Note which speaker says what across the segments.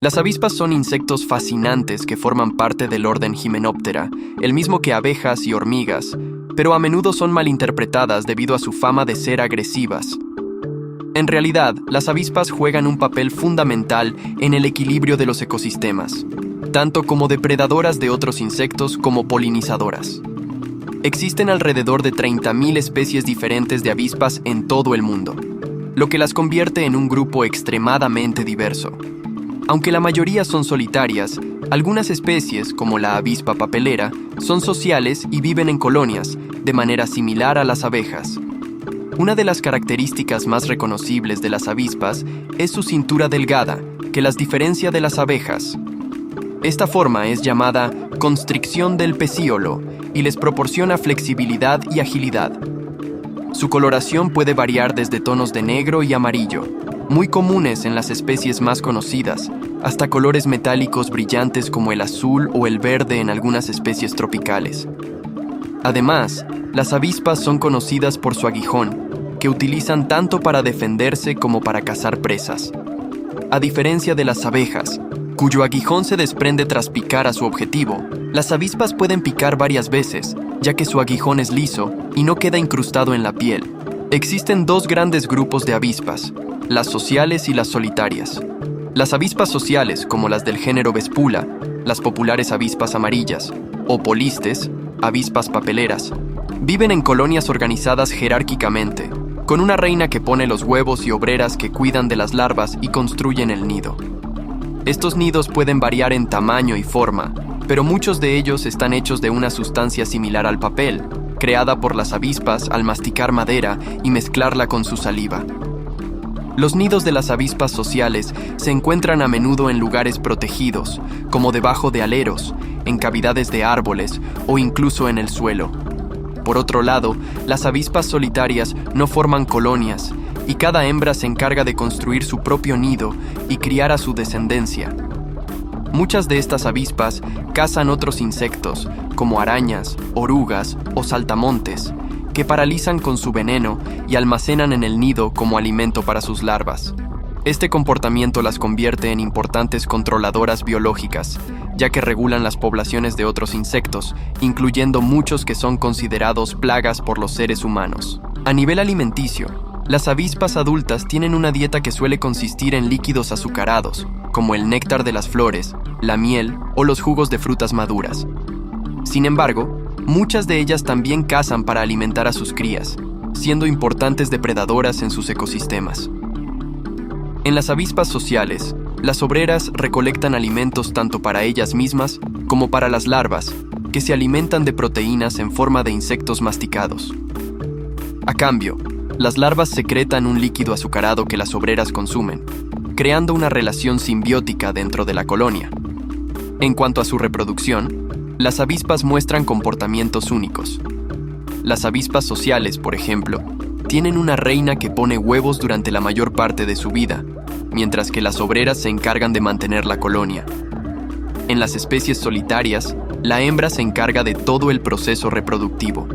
Speaker 1: Las avispas son insectos fascinantes que forman parte del orden Hymenoptera, el mismo que abejas y hormigas, pero a menudo son malinterpretadas debido a su fama de ser agresivas. En realidad, las avispas juegan un papel fundamental en el equilibrio de los ecosistemas, tanto como depredadoras de otros insectos como polinizadoras. Existen alrededor de 30.000 especies diferentes de avispas en todo el mundo, lo que las convierte en un grupo extremadamente diverso. Aunque la mayoría son solitarias, algunas especies, como la avispa papelera, son sociales y viven en colonias, de manera similar a las abejas. Una de las características más reconocibles de las avispas es su cintura delgada, que las diferencia de las abejas. Esta forma es llamada constricción del pecíolo y les proporciona flexibilidad y agilidad. Su coloración puede variar desde tonos de negro y amarillo, muy comunes en las especies más conocidas, hasta colores metálicos brillantes como el azul o el verde en algunas especies tropicales. Además, las avispas son conocidas por su aguijón, que utilizan tanto para defenderse como para cazar presas. A diferencia de las abejas, cuyo aguijón se desprende tras picar a su objetivo, las avispas pueden picar varias veces, ya que su aguijón es liso y no queda incrustado en la piel. Existen dos grandes grupos de avispas, las sociales y las solitarias. Las avispas sociales, como las del género Vespula, las populares avispas amarillas, o polistes, avispas papeleras, viven en colonias organizadas jerárquicamente, con una reina que pone los huevos y obreras que cuidan de las larvas y construyen el nido. Estos nidos pueden variar en tamaño y forma, pero muchos de ellos están hechos de una sustancia similar al papel, creada por las avispas al masticar madera y mezclarla con su saliva. Los nidos de las avispas sociales se encuentran a menudo en lugares protegidos, como debajo de aleros, en cavidades de árboles o incluso en el suelo. Por otro lado, las avispas solitarias no forman colonias y cada hembra se encarga de construir su propio nido y criar a su descendencia. Muchas de estas avispas cazan otros insectos, como arañas, orugas o saltamontes, que paralizan con su veneno y almacenan en el nido como alimento para sus larvas. Este comportamiento las convierte en importantes controladoras biológicas, ya que regulan las poblaciones de otros insectos, incluyendo muchos que son considerados plagas por los seres humanos. A nivel alimenticio, las avispas adultas tienen una dieta que suele consistir en líquidos azucarados, como el néctar de las flores, la miel o los jugos de frutas maduras. Sin embargo, muchas de ellas también cazan para alimentar a sus crías, siendo importantes depredadoras en sus ecosistemas. En las avispas sociales, las obreras recolectan alimentos tanto para ellas mismas como para las larvas, que se alimentan de proteínas en forma de insectos masticados. A cambio, las larvas secretan un líquido azucarado que las obreras consumen, creando una relación simbiótica dentro de la colonia. En cuanto a su reproducción, las avispas muestran comportamientos únicos. Las avispas sociales, por ejemplo, tienen una reina que pone huevos durante la mayor parte de su vida, mientras que las obreras se encargan de mantener la colonia. En las especies solitarias, la hembra se encarga de todo el proceso reproductivo.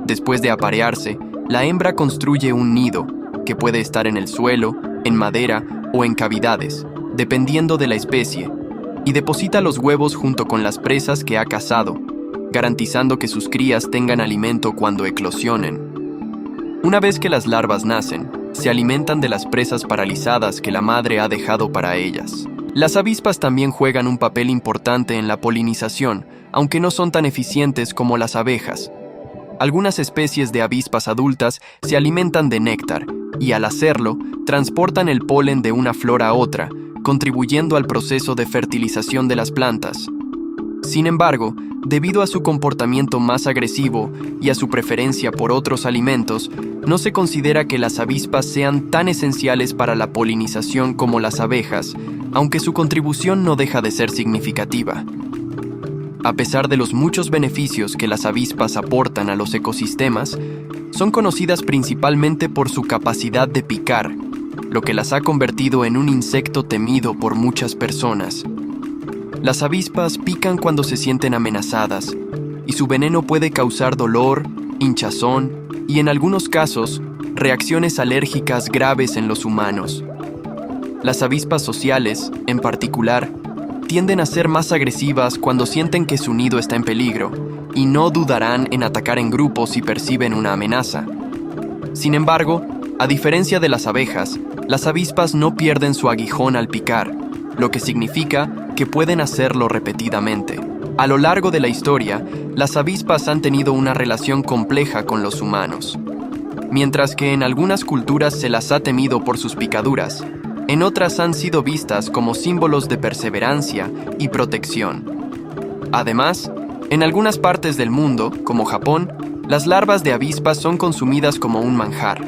Speaker 1: Después de aparearse, la hembra construye un nido, que puede estar en el suelo, en madera o en cavidades, dependiendo de la especie, y deposita los huevos junto con las presas que ha cazado, garantizando que sus crías tengan alimento cuando eclosionen. Una vez que las larvas nacen, se alimentan de las presas paralizadas que la madre ha dejado para ellas. Las avispas también juegan un papel importante en la polinización, aunque no son tan eficientes como las abejas. Algunas especies de avispas adultas se alimentan de néctar y, al hacerlo, transportan el polen de una flor a otra, contribuyendo al proceso de fertilización de las plantas. Sin embargo, debido a su comportamiento más agresivo y a su preferencia por otros alimentos, no se considera que las avispas sean tan esenciales para la polinización como las abejas, aunque su contribución no deja de ser significativa. A pesar de los muchos beneficios que las avispas aportan a los ecosistemas, son conocidas principalmente por su capacidad de picar, lo que las ha convertido en un insecto temido por muchas personas. Las avispas pican cuando se sienten amenazadas, y su veneno puede causar dolor, hinchazón y, en algunos casos, reacciones alérgicas graves en los humanos. Las avispas sociales, en particular, tienden a ser más agresivas cuando sienten que su nido está en peligro y no dudarán en atacar en grupo si perciben una amenaza. Sin embargo, a diferencia de las abejas, las avispas no pierden su aguijón al picar, lo que significa que pueden hacerlo repetidamente. A lo largo de la historia, las avispas han tenido una relación compleja con los humanos. Mientras que en algunas culturas se las ha temido por sus picaduras, en otras han sido vistas como símbolos de perseverancia y protección. Además, en algunas partes del mundo, como Japón, las larvas de avispas son consumidas como un manjar.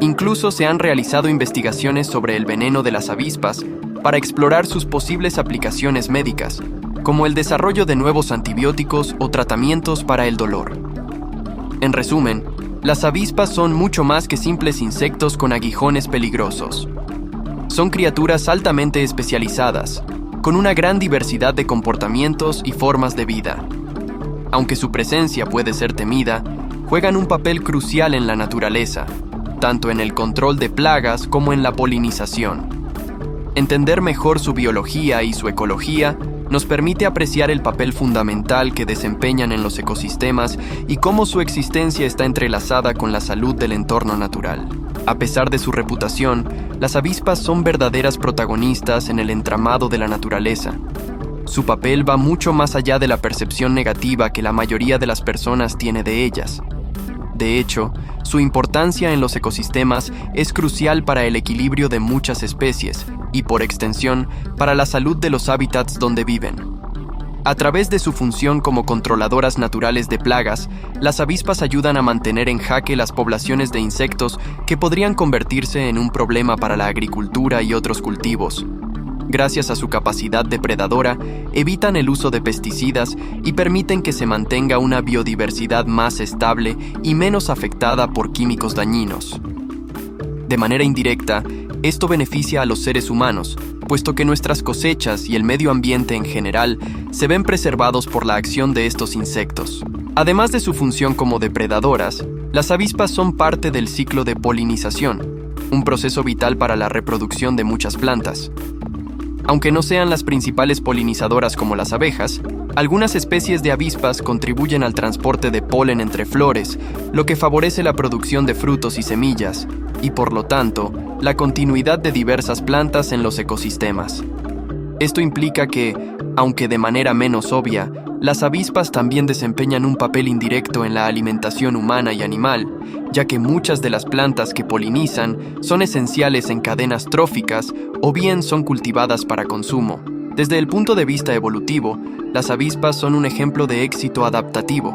Speaker 1: Incluso se han realizado investigaciones sobre el veneno de las avispas para explorar sus posibles aplicaciones médicas, como el desarrollo de nuevos antibióticos o tratamientos para el dolor. En resumen, las avispas son mucho más que simples insectos con aguijones peligrosos. Son criaturas altamente especializadas, con una gran diversidad de comportamientos y formas de vida. Aunque su presencia puede ser temida, juegan un papel crucial en la naturaleza, tanto en el control de plagas como en la polinización. Entender mejor su biología y su ecología nos permite apreciar el papel fundamental que desempeñan en los ecosistemas y cómo su existencia está entrelazada con la salud del entorno natural. A pesar de su reputación, las avispas son verdaderas protagonistas en el entramado de la naturaleza. Su papel va mucho más allá de la percepción negativa que la mayoría de las personas tiene de ellas. De hecho, su importancia en los ecosistemas es crucial para el equilibrio de muchas especies y, por extensión, para la salud de los hábitats donde viven. A través de su función como controladoras naturales de plagas, las avispas ayudan a mantener en jaque las poblaciones de insectos que podrían convertirse en un problema para la agricultura y otros cultivos. Gracias a su capacidad depredadora, evitan el uso de pesticidas y permiten que se mantenga una biodiversidad más estable y menos afectada por químicos dañinos. De manera indirecta, esto beneficia a los seres humanos, puesto que nuestras cosechas y el medio ambiente en general se ven preservados por la acción de estos insectos. Además de su función como depredadoras, las avispas son parte del ciclo de polinización, un proceso vital para la reproducción de muchas plantas. Aunque no sean las principales polinizadoras como las abejas, algunas especies de avispas contribuyen al transporte de polen entre flores, lo que favorece la producción de frutos y semillas, y por lo tanto, la continuidad de diversas plantas en los ecosistemas. Esto implica que, aunque de manera menos obvia, las avispas también desempeñan un papel indirecto en la alimentación humana y animal, ya que muchas de las plantas que polinizan son esenciales en cadenas tróficas o bien son cultivadas para consumo. Desde el punto de vista evolutivo, las avispas son un ejemplo de éxito adaptativo.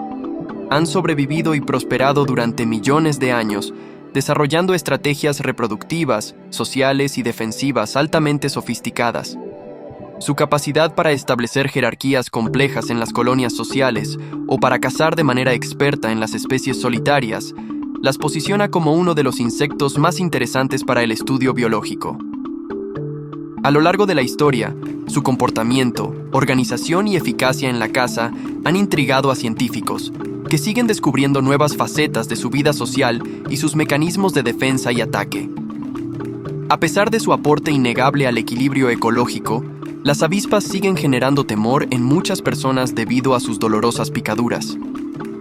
Speaker 1: Han sobrevivido y prosperado durante millones de años, desarrollando estrategias reproductivas, sociales y defensivas altamente sofisticadas. Su capacidad para establecer jerarquías complejas en las colonias sociales o para cazar de manera experta en las especies solitarias las posiciona como uno de los insectos más interesantes para el estudio biológico. A lo largo de la historia, su comportamiento, organización y eficacia en la caza han intrigado a científicos, que siguen descubriendo nuevas facetas de su vida social y sus mecanismos de defensa y ataque. A pesar de su aporte innegable al equilibrio ecológico, las avispas siguen generando temor en muchas personas debido a sus dolorosas picaduras.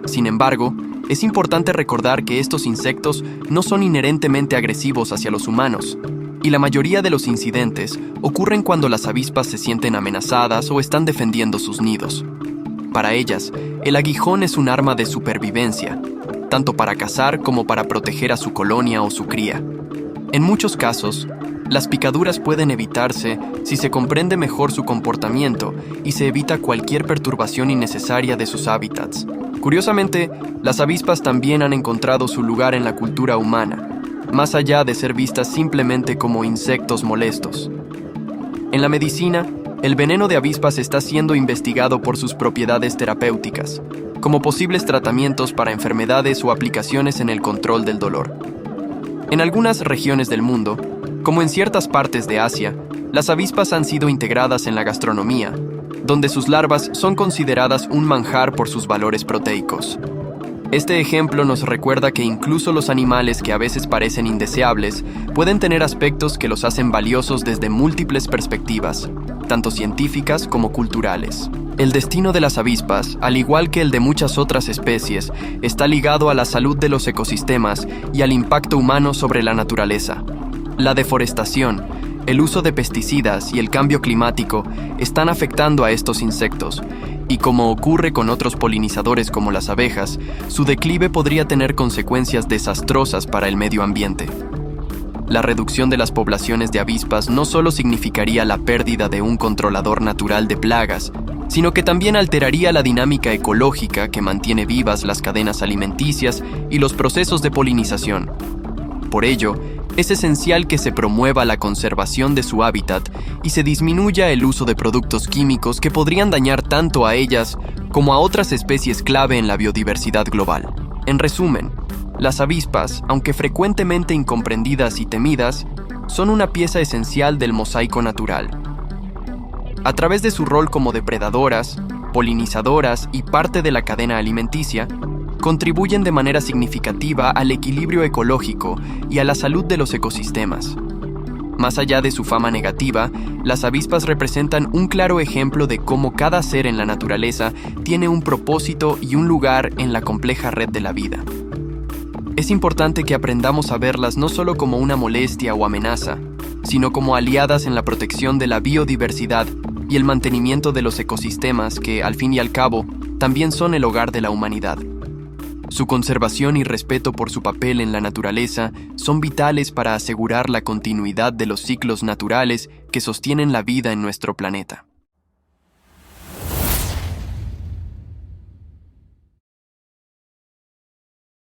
Speaker 1: Sin embargo, es importante recordar que estos insectos no son inherentemente agresivos hacia los humanos, y la mayoría de los incidentes ocurren cuando las avispas se sienten amenazadas o están defendiendo sus nidos. Para ellas, el aguijón es un arma de supervivencia, tanto para cazar como para proteger a su colonia o su cría. En muchos casos, las picaduras pueden evitarse si se comprende mejor su comportamiento y se evita cualquier perturbación innecesaria de sus hábitats. Curiosamente, las avispas también han encontrado su lugar en la cultura humana, más allá de ser vistas simplemente como insectos molestos. En la medicina, el veneno de avispas está siendo investigado por sus propiedades terapéuticas, como posibles tratamientos para enfermedades o aplicaciones en el control del dolor. En algunas regiones del mundo, como en ciertas partes de Asia, las avispas han sido integradas en la gastronomía, donde sus larvas son consideradas un manjar por sus valores proteicos. Este ejemplo nos recuerda que incluso los animales que a veces parecen indeseables pueden tener aspectos que los hacen valiosos desde múltiples perspectivas, tanto científicas como culturales. El destino de las avispas, al igual que el de muchas otras especies, está ligado a la salud de los ecosistemas y al impacto humano sobre la naturaleza. La deforestación, el uso de pesticidas y el cambio climático están afectando a estos insectos, y como ocurre con otros polinizadores como las abejas, su declive podría tener consecuencias desastrosas para el medio ambiente. La reducción de las poblaciones de avispas no solo significaría la pérdida de un controlador natural de plagas, sino que también alteraría la dinámica ecológica que mantiene vivas las cadenas alimenticias y los procesos de polinización. Por ello, es esencial que se promueva la conservación de su hábitat y se disminuya el uso de productos químicos que podrían dañar tanto a ellas como a otras especies clave en la biodiversidad global. En resumen, las avispas, aunque frecuentemente incomprendidas y temidas, son una pieza esencial del mosaico natural. A través de su rol como depredadoras, polinizadoras y parte de la cadena alimenticia, contribuyen de manera significativa al equilibrio ecológico y a la salud de los ecosistemas. Más allá de su fama negativa, las avispas representan un claro ejemplo de cómo cada ser en la naturaleza tiene un propósito y un lugar en la compleja red de la vida. Es importante que aprendamos a verlas no solo como una molestia o amenaza, sino como aliadas en la protección de la biodiversidad y el mantenimiento de los ecosistemas que, al fin y al cabo, también son el hogar de la humanidad. Su conservación y respeto por su papel en la naturaleza son vitales para asegurar la continuidad de los ciclos naturales que sostienen la vida en nuestro planeta.